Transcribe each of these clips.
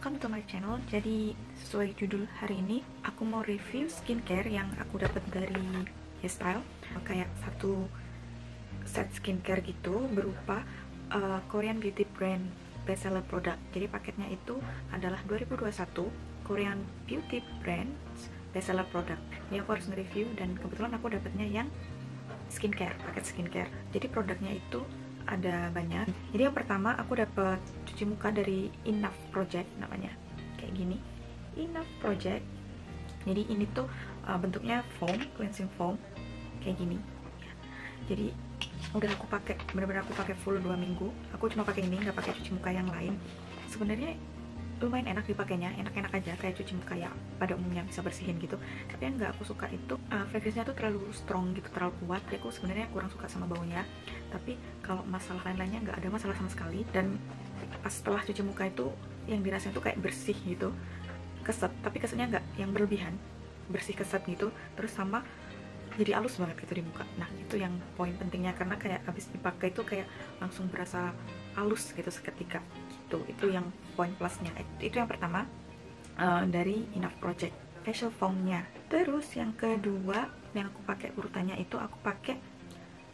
welcome to my channel. Jadi sesuai judul hari ini, aku mau review skincare yang aku dapat dari Hairstyle. Kayak satu set skincare gitu berupa Korean beauty brand bestseller product. Jadi paketnya itu adalah 2021 Korean beauty brand bestseller product. Ini aku harus nge-review dan kebetulan aku dapatnya yang skincare, paket skincare. Jadi produknya itu ada banyak. Jadi yang pertama aku dapat cuci muka dari Enough Project namanya, kayak gini, Enough Project. Jadi ini tuh bentuknya foam, cleansing foam, kayak gini. Jadi udah aku pakai, bener-bener aku pakai full 2 minggu. Aku cuma pakai ini, nggak pakai cuci muka yang lain. Sebenarnya lumayan enak dipakainya, enak-enak aja kayak cuci muka ya pada umumnya, bisa bersihin gitu. Tapi yang nggak aku suka itu fragrance-nya tuh terlalu strong gitu, terlalu kuat. Jadi aku sebenarnya kurang suka sama baunya. Tapi kalau masalah lain-lainnya nggak ada masalah sama sekali. Dan pas setelah cuci muka itu yang dirasain tuh kayak bersih gitu, keset, tapi kesetnya nggak yang berlebihan, bersih keset gitu. Terus sama jadi halus banget gitu di muka. Nah itu yang poin pentingnya, karena kayak abis dipakai itu kayak langsung berasa halus gitu seketika gitu. Itu yang poin plusnya. Itu yang pertama dari Enough Project facial foamnya. Terus yang kedua yang aku pakai urutannya itu aku pakai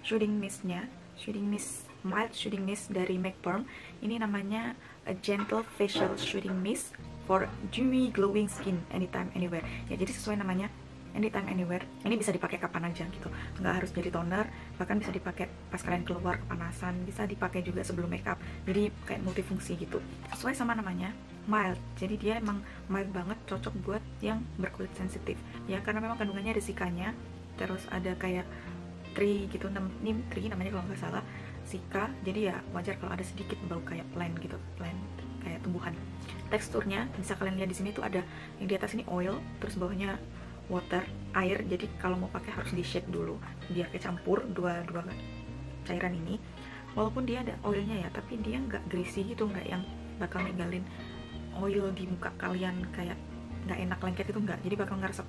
shooting mistnya, shooting mist, mild shooting mist dari MAC Perm. Ini namanya a gentle facial shooting mist for dewy glowing skin anytime anywhere. Ya jadi sesuai namanya, anytime anywhere. Ini bisa dipakai kapan aja gitu, nggak harus jadi toner, bahkan bisa dipakai pas kalian keluar kepanasan, bisa dipakai juga sebelum makeup. Jadi kayak multifungsi gitu, sesuai sama namanya, mild. Jadi dia emang mild banget, cocok buat yang berkulit sensitif ya, karena memang kandungannya ada sikanya, terus ada kayak tree gitu, neem tree namanya kalau nggak salah, sika. Jadi ya wajar kalau ada sedikit bau kayak plant gitu, plant kayak tumbuhan. Teksturnya bisa kalian lihat di sini tuh ada yang di atas ini oil, terus bawahnya water, air. Jadi kalau mau pakai harus di shake dulu biar kecampur dua cairan ini. Walaupun dia ada oilnya ya, tapi dia nggak greasy gitu, nggak yang bakal ninggalin oil di muka kalian kayak nggak enak, lengket itu nggak. Jadi bakal ngeresep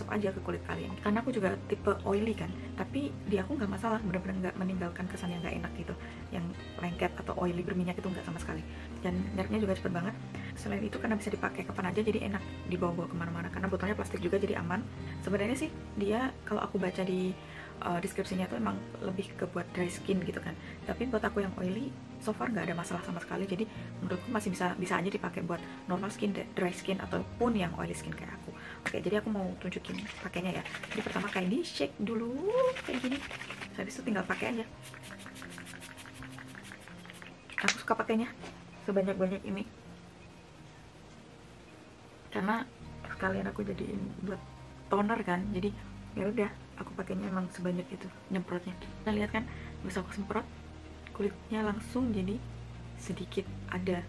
aja ke kulit kalian. Karena aku juga tipe oily kan, tapi di aku nggak masalah, bener-bener nggak meninggalkan kesan yang nggak enak gitu, yang lengket atau oily berminyak itu nggak sama sekali. Dan mereknya juga cepet banget. Selain itu karena bisa dipakai kapan aja, jadi enak dibawa-bawa kemana-mana, karena botolnya plastik juga jadi aman. Sebenarnya sih dia kalau aku baca di deskripsinya tuh emang lebih ke buat dry skin gitu kan, tapi buat aku yang oily so far nggak ada masalah sama sekali. Jadi menurutku masih bisa aja dipakai buat normal skin, dry skin, ataupun yang oily skin kayak aku. Oke, jadi aku mau tunjukin pakainya ya. Jadi pertama kayak di shake dulu kayak gini, habis itu tinggal pakai aja. Aku suka pakainya sebanyak-banyak ini karena sekalian aku jadiin buat toner kan, jadi ya udah aku pakainya emang sebanyak itu nyemprotnya. Nah lihat kan, bisa aku semprot, kulitnya langsung jadi sedikit ada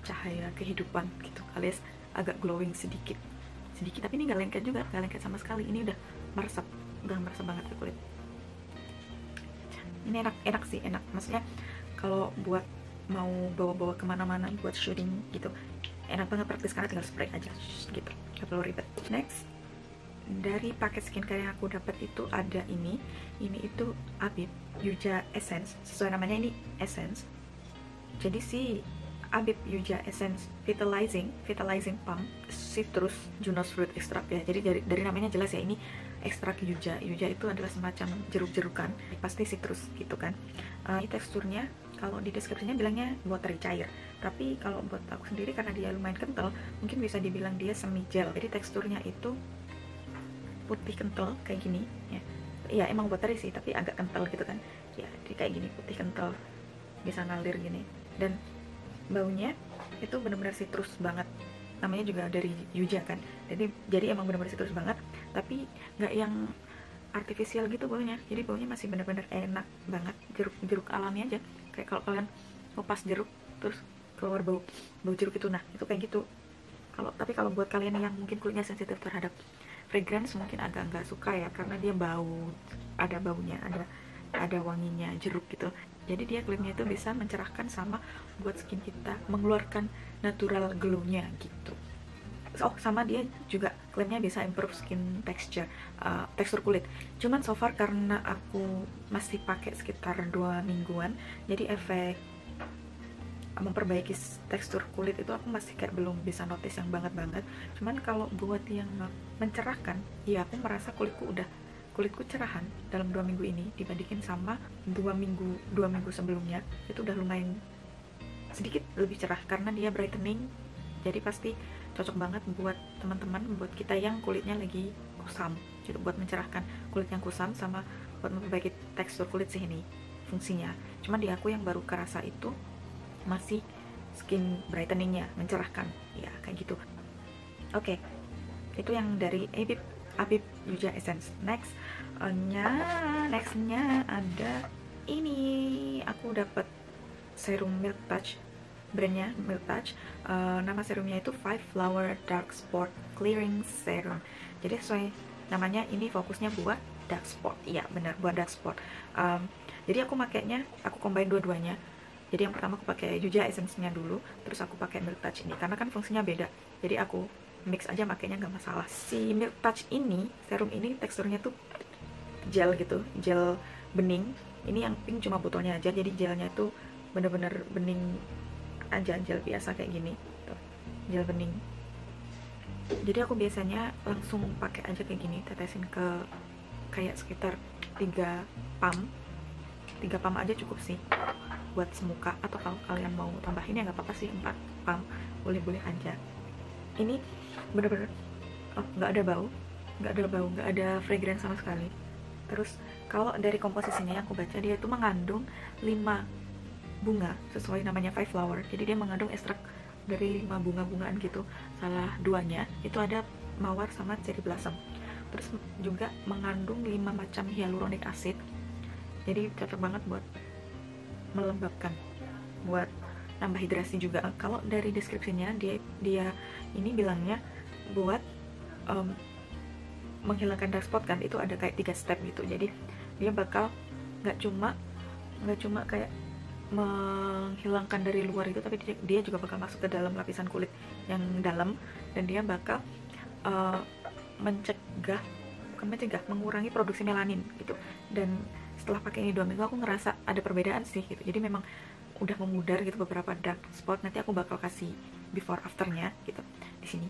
cahaya kehidupan gitu, alias agak glowing sedikit, tapi ini nggak lengket juga, nggak lengket sama sekali. Ini udah meresap banget ke kulit. Ini enak sih, enak, maksudnya kalau buat mau bawa-bawa kemana-mana buat shooting gitu, enak banget, praktis karena tinggal spray aja gitu, gak perlu ribet. Next, dari paket skincare yang aku dapat itu ada ini itu Abib Yuja Essence. Sesuai namanya ini essence. Jadi si Abib Yuja Essence Vitalizing Pump Citrus Junos Fruit Extract ya. Jadi dari namanya jelas ya, ini ekstrak yuja. Yuja itu adalah semacam jeruk-jerukan, pasti citrus gitu kan. Ini teksturnya kalau di deskripsinya bilangnya watery, cair, tapi kalau buat aku sendiri karena dia lumayan kental, mungkin bisa dibilang dia semi gel. Jadi teksturnya itu putih kental kayak gini ya. Ya emang watery sih, tapi agak kental gitu kan ya. Jadi kayak gini, putih kental, bisa ngalir gini. Dan baunya itu benar-benar citrus banget, namanya juga dari yuja kan. Jadi emang benar-benar citrus banget, tapi nggak yang artifisial gitu baunya. Jadi baunya masih benar-benar enak banget, jeruk alami aja, kayak kalau kalian ngupas jeruk terus keluar bau jeruk itu. Nah itu kayak gitu. Tapi kalau buat kalian yang mungkin kulitnya sensitif terhadap fragrance, mungkin agak nggak suka ya, karena dia bau, ada baunya, ada wanginya jeruk gitu. Jadi dia klaimnya itu bisa mencerahkan sama buat skin kita, mengeluarkan natural glow-nya gitu. Oh sama dia juga klaimnya bisa improve skin texture, tekstur kulit. Cuman so far karena aku masih pakai sekitar 2 mingguan, jadi efek memperbaiki tekstur kulit itu aku masih kayak belum bisa notice yang banget. Cuman kalau buat yang mencerahkan, ya aku merasa kulitku cerahan dalam 2 minggu ini dibandingin sama 2 minggu sebelumnya. Itu udah lumayan sedikit lebih cerah karena dia brightening. Jadi pasti cocok banget buat teman-teman, buat kita yang kulitnya lagi kusam, gitu, buat mencerahkan kulit yang kusam sama buat memperbaiki tekstur kulit sih ini fungsinya. Cuman di aku yang baru kerasa itu masih skin brightening-nya, mencerahkan, ya kayak gitu. Oke, itu yang dari Habib Yuja Essence. Nextnya ada ini, aku dapat serum Milk Touch, brandnya Milk Touch. Nama serumnya itu 5 Flower Dark Spot Clearing Serum. Jadi sesuai namanya, ini fokusnya buat dark spot. Iya benar, buat dark spot. Jadi aku combine dua-duanya. Jadi yang pertama aku pakai Yuja Essence-nya dulu, terus aku pakai Milk Touch ini karena kan fungsinya beda. Jadi aku mix aja, makanya nggak masalah. Si Milk Touch ini, serum ini teksturnya tuh gel gitu, gel bening. Ini yang pink cuma botolnya aja, jadi gelnya tuh bener-bener bening aja, gel biasa kayak gini tuh, gel bening. Jadi aku biasanya langsung pakai aja kayak gini, tetesin ke kayak sekitar 3 pump aja cukup sih buat semuka, atau kalau kalian mau tambahin ya nggak apa-apa sih, 4 pump boleh-boleh aja. Ini bener-bener nggak ada bau, nggak ada fragrance sama sekali. Terus kalau dari komposisinya yang aku baca, dia itu mengandung 5 bunga sesuai namanya 5 flower. Jadi dia mengandung ekstrak dari 5 bunga-bungaan gitu. Salah 2-nya itu ada mawar sama cherry blossom. Terus juga mengandung 5 macam hyaluronic acid. Jadi cocok banget buat melembabkan, buat nambah hidrasi juga. Kalau dari deskripsinya dia ini bilangnya buat menghilangkan dark spot kan, itu ada kayak 3 step gitu. Jadi dia bakal nggak cuma kayak menghilangkan dari luar itu, tapi dia juga bakal masuk ke dalam lapisan kulit yang dalam, dan dia bakal mengurangi produksi melanin gitu. Dan setelah pakai ini 2 minggu, aku ngerasa ada perbedaan sih gitu. Jadi memang udah memudar gitu beberapa dark spot. Nanti aku bakal kasih before afternya gitu di sini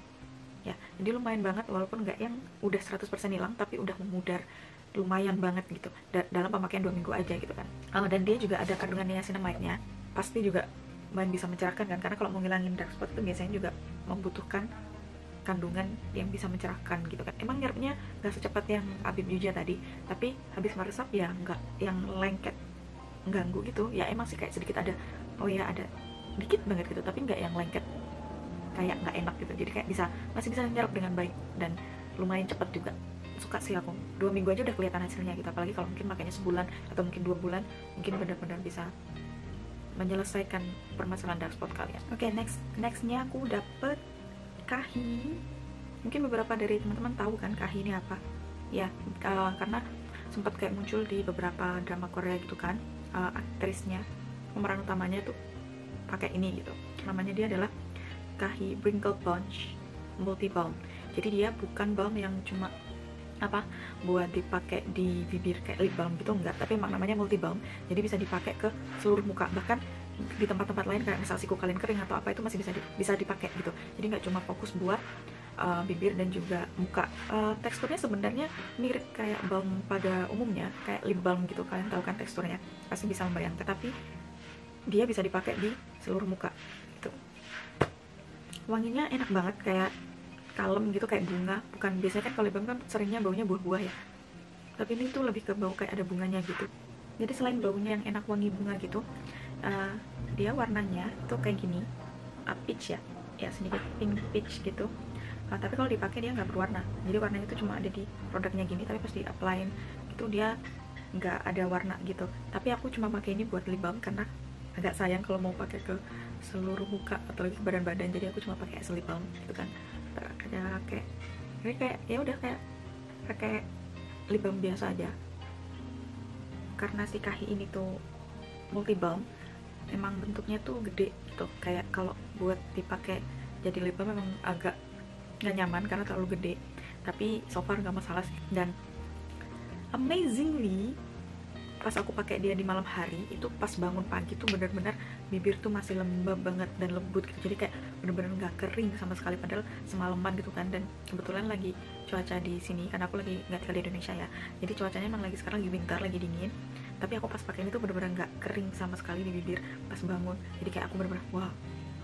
ya. Jadi lumayan banget, walaupun nggak yang udah 100% hilang, tapi udah memudar lumayan banget gitu dalam pemakaian 2 minggu aja gitu kan. Dan dia juga ada kandungan niacinamide-nya, pasti juga lumayan bisa mencerahkan kan, karena kalau mau ngilangin dark spot itu biasanya juga membutuhkan kandungan yang bisa mencerahkan gitu kan. Emang nyerapnya nggak secepat yang Habib Yuja tadi, tapi habis meresap ya nggak yang lengket ganggu gitu ya. Emang sih kayak sedikit ada, ada dikit banget gitu, tapi nggak yang lengket kayak nggak enak gitu. Jadi kayak masih bisa nyerap dengan baik dan lumayan cepat juga. Suka sih aku, 2 minggu aja udah kelihatan hasilnya gitu. Apalagi kalau mungkin makanya sebulan atau mungkin 2 bulan, mungkin benar-benar bisa menyelesaikan permasalahan dark spot kalian. Oke, nextnya aku dapet Kahi. Mungkin beberapa dari teman-teman tahu kan Kahi ini apa ya, karena sempat kayak muncul di beberapa drama Korea gitu kan. Aktrisnya, pemeran utamanya tuh pakai ini gitu. Namanya dia adalah Kahi Wrinkle Punch Multi Balm. Jadi dia bukan balm yang cuma buat dipakai di bibir kayak lip balm gitu, enggak, tapi emang namanya multi balm. Jadi bisa dipakai ke seluruh muka, bahkan di tempat-tempat lain kayak misal siku kalian kering atau apa, itu masih bisa dipakai gitu. Jadi nggak cuma fokus buat bibir dan juga muka. Teksturnya sebenarnya mirip kayak balm pada umumnya, kayak lip balm gitu. Kalian tahu kan teksturnya, pasti bisa membayangkan. Tapi dia bisa dipakai di seluruh muka gitu. Wanginya enak banget, kayak kalem gitu, kayak bunga. Bukan, biasanya kan kalau lip balm kan seringnya baunya buah-buah ya, tapi ini tuh lebih ke bau kayak ada bunganya gitu. Jadi selain baunya yang enak wangi bunga gitu, dia warnanya tuh kayak gini, peach ya sedikit pink peach gitu. Tapi kalau dipakai dia nggak berwarna, jadi warnanya tuh cuma ada di produknya gini, tapi pas di applyin itu dia nggak ada warna gitu. Tapi aku cuma pakai ini buat lip balm karena agak sayang kalau mau pakai ke seluruh muka atau ke badan-badan, jadi aku cuma pakai lip balm gitu kan. Ada kayak ya udah kayak pakai lip balm biasa aja. Karena si Kahi ini tuh multi balm, emang bentuknya tuh gede gitu, kayak kalau buat dipakai jadi lip balm memang agak nggak nyaman karena terlalu gede. Tapi so far nggak masalah sih. Dan amazingly pas aku pakai dia di malam hari itu, pas bangun pagi tuh bener-bener bibir tuh masih lembab banget dan lembut gitu, jadi kayak bener-bener nggak kering sama sekali, padahal semalaman gitu kan. Dan kebetulan lagi cuaca di sini, karena aku lagi nggak tinggal di Indonesia ya, jadi cuacanya emang lagi sekarang lagi winter, lagi dingin, tapi aku pas pakai ini tuh bener-bener nggak kering sama sekali di bibir pas bangun. Jadi kayak aku bener-bener wah,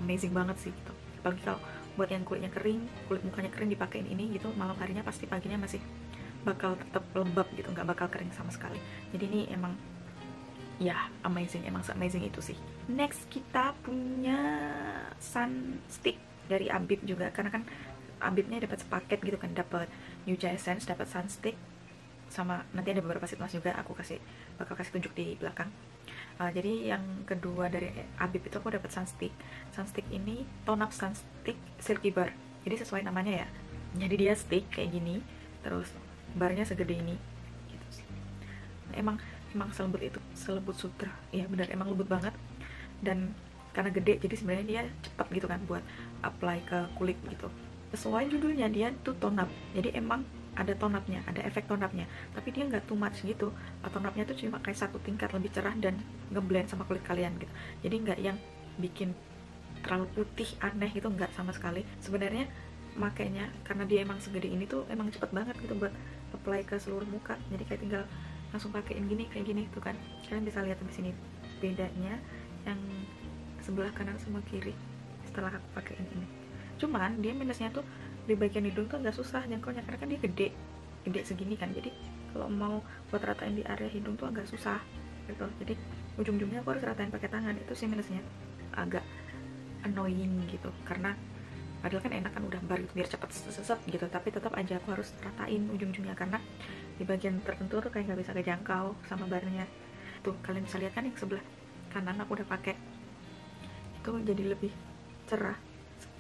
amazing banget sih gitu. Apalagi kalau buat yang kulitnya kering, kulit mukanya kering, dipakein ini gitu malam harinya, pasti paginya masih bakal tetap lembab gitu, nggak bakal kering sama sekali. Jadi ini emang ya amazing, emang amazing itu sih. Next kita punya sunstick dari Abib juga, karena kan Abibnya dapat sepaket gitu kan, dapat New Essence, dapat sunstick, sama nanti ada beberapa sheet mask juga, aku bakal kasih tunjuk di belakang. Jadi yang kedua dari Abib itu aku dapat sunstick. Sunstick ini tone up sunstick silky bar, jadi sesuai namanya ya, jadi dia stick kayak gini, terus barnya segede ini gitu sih. Emang selembut itu, selembut sutra ya, bener emang lembut banget. Dan karena gede jadi sebenarnya dia cepat gitu kan buat apply ke kulit gitu. Sesuai judulnya, dia tuh tone up, jadi emang ada tone up-nya, ada efek tone up-nya, tapi dia nggak too much gitu. Tone up-nya tuh cuma kayak satu tingkat lebih cerah dan ngeblend sama kulit kalian gitu, jadi nggak yang bikin terlalu putih aneh gitu, nggak sama sekali. Sebenarnya makanya karena dia emang segede ini tuh emang cepet banget gitu buat apply ke seluruh muka, jadi kayak tinggal langsung pakein gini kayak gini tuh kan. Kalian bisa lihat di sini bedanya yang sebelah kanan sama kiri setelah aku pakein ini. Cuman dia minusnya tuh di bagian hidung tuh agak susah jangkaunya, karena kan dia gede segini kan, jadi kalau mau buat ratain di area hidung tuh agak susah gitu. Jadi ujung-ujungnya aku harus ratain pakai tangan, itu sih minusnya, agak annoying gitu. Karena padahal kan enak kan, udah bar gitu biar cepet seset gitu, tapi tetap aja aku harus ratain ujung-ujungnya, karena di bagian tertentu tuh kayak nggak bisa kejangkau sama barnya. Tuh kalian bisa lihat kan yang sebelah kanan aku udah pakai itu jadi lebih cerah,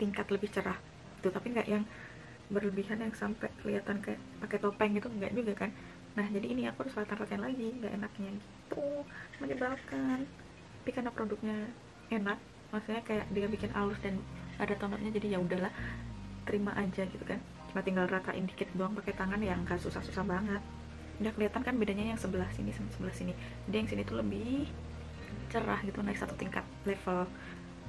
tingkat lebih cerah gitu, tapi nggak yang berlebihan yang sampai kelihatan kayak pakai topeng gitu, nggak juga kan. Nah jadi ini aku harus ratain lagi, nggak enaknya gitu, menyebalkan. Tapi karena produknya enak, maksudnya kayak dia bikin halus dan ada tonotnya, jadi ya udahlah, terima aja gitu kan. Cuma tinggal ratain dikit doang pakai tangan, yang gak susah-susah banget. Udah kelihatan kan bedanya yang sebelah sini sama sebelah sini, jadi yang sini tuh lebih cerah gitu, naik satu tingkat level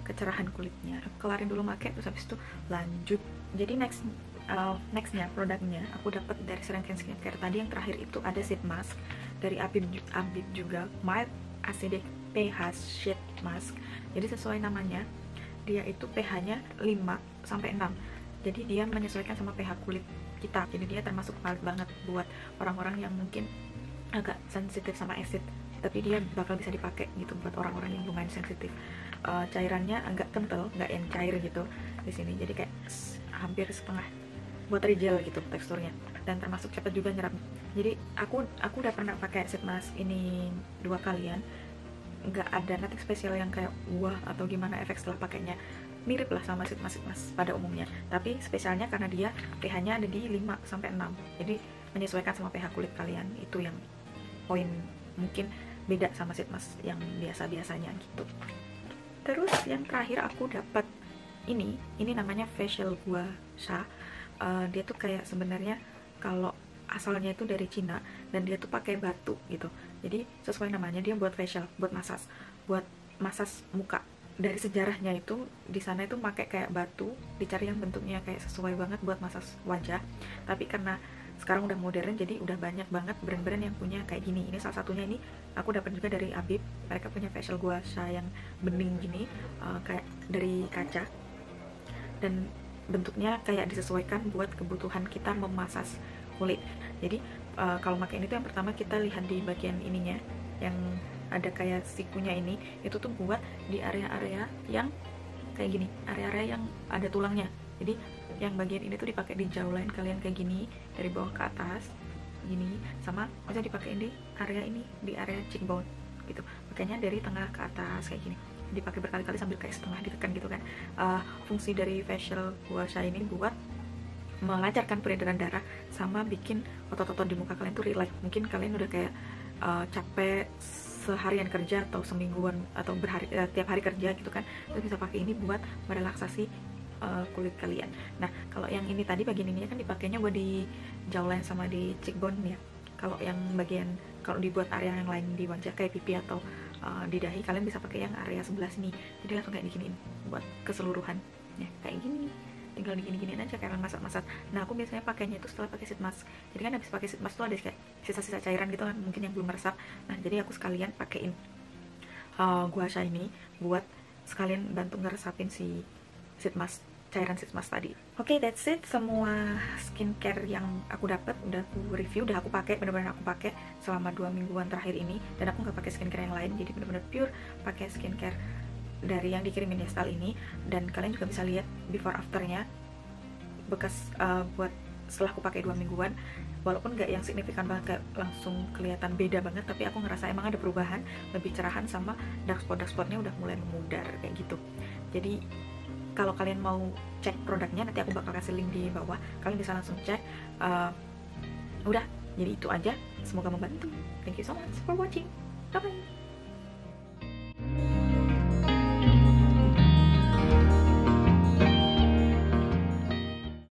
kecerahan kulitnya. Kelarin dulu make, terus habis itu lanjut. Jadi nextnya produknya aku dapat dari Serangkaian Skincare. Tadi yang terakhir itu ada sheet mask dari Abib juga, mild acidic pH sheet mask. Jadi sesuai namanya, dia itu pH-nya 5-6, jadi dia menyesuaikan sama pH kulit kita, jadi dia termasuk mild banget buat orang-orang yang mungkin agak sensitif sama acid, tapi dia bakal bisa dipakai gitu buat orang-orang yang lumayan sensitif. Cairannya agak kental, nggak yang cair gitu di sini, jadi kayak hampir setengah water gel gitu teksturnya, dan termasuk cepat juga nyerap. Jadi aku udah pernah pakai sheet mask ini 2 kalian, nggak ada nothing spesial yang kayak wah atau gimana efek setelah pakainya, mirip lah sama sheet mask pada umumnya, tapi spesialnya karena dia pH-nya ada di 5-6, jadi menyesuaikan sama pH kulit kalian. Itu yang poin mungkin beda sama sheet mask yang biasa-biasanya gitu. Terus yang terakhir aku dapat ini namanya facial gua sha. Dia tuh kayak sebenarnya kalau asalnya itu dari Cina, dan dia tuh pakai batu gitu, jadi sesuai namanya dia buat facial, buat masas muka. Dari sejarahnya itu di sana itu pakai kayak batu, dicari yang bentuknya kayak sesuai banget buat masas wajah. Tapi karena sekarang udah modern, jadi udah banyak banget brand-brand yang punya kayak gini. Ini salah satunya, ini aku dapat juga dari Abib, mereka punya facial gua sha yang bening gini, kayak dari kaca, dan bentuknya kayak disesuaikan buat kebutuhan kita memasas kulit. Jadi kalau pakai ini tuh yang pertama kita lihat di bagian ininya yang ada kayak sikunya ini, itu tuh buat di area-area yang kayak gini, area-area yang ada tulangnya. Jadi yang bagian ini tuh dipakai di jawline kalian kayak gini, dari bawah ke atas gini, sama bisa dipakai di area ini, di area cheekbone gitu, makanya dari tengah ke atas kayak gini, dipakai berkali-kali sambil kayak setengah ditekan gitu kan. Fungsi dari facial gua sha ini buat melancarkan peredaran darah sama bikin otot-otot di muka kalian tuh relax. Mungkin kalian udah kayak capek seharian kerja atau semingguan atau tiap hari kerja gitu kan, terus bisa pakai ini buat merelaksasi kulit kalian. Nah kalau yang ini tadi bagian ini kan dipakainya buat di jawline sama di cheekbone ya. Kalau yang bagian, kalau dibuat area yang lain di wajah kayak pipi atau di dahi, kalian bisa pakai yang area sebelah sini. Jadi langsung kayak diginiin buat keseluruhan ya, kayak gini, tinggal digini-giniin aja kayak masak-masak. Nah aku biasanya pakainya itu setelah pakai sheet mask. Jadi kan habis pakai sheet mask tuh ada kayak sisa-sisa cairan gitu kan, mungkin yang belum meresap. Nah jadi aku sekalian pakein gua shiny buat sekalian bantu ngeresapin si sheet mask, cairan sheet mask tadi. Oke, that's it. Semua skincare yang aku dapat udah aku review, udah aku pakai, bener-bener aku pakai selama 2 mingguan terakhir ini. Dan aku nggak pakai skincare yang lain, jadi bener-bener pure pakai skincare dari yang dikirimin Yestal ini. Dan kalian juga bisa lihat before afternya, bekas buat setelah aku pakai 2 mingguan. Walaupun nggak yang signifikan banget, kayak langsung kelihatan beda banget, tapi aku ngerasa emang ada perubahan, lebih cerahan, sama dark spotnya udah mulai memudar kayak gitu. Jadi kalau kalian mau cek produknya, nanti aku bakal kasih link di bawah, kalian bisa langsung cek. Udah, jadi itu aja, semoga membantu. Thank you so much for watching, bye bye.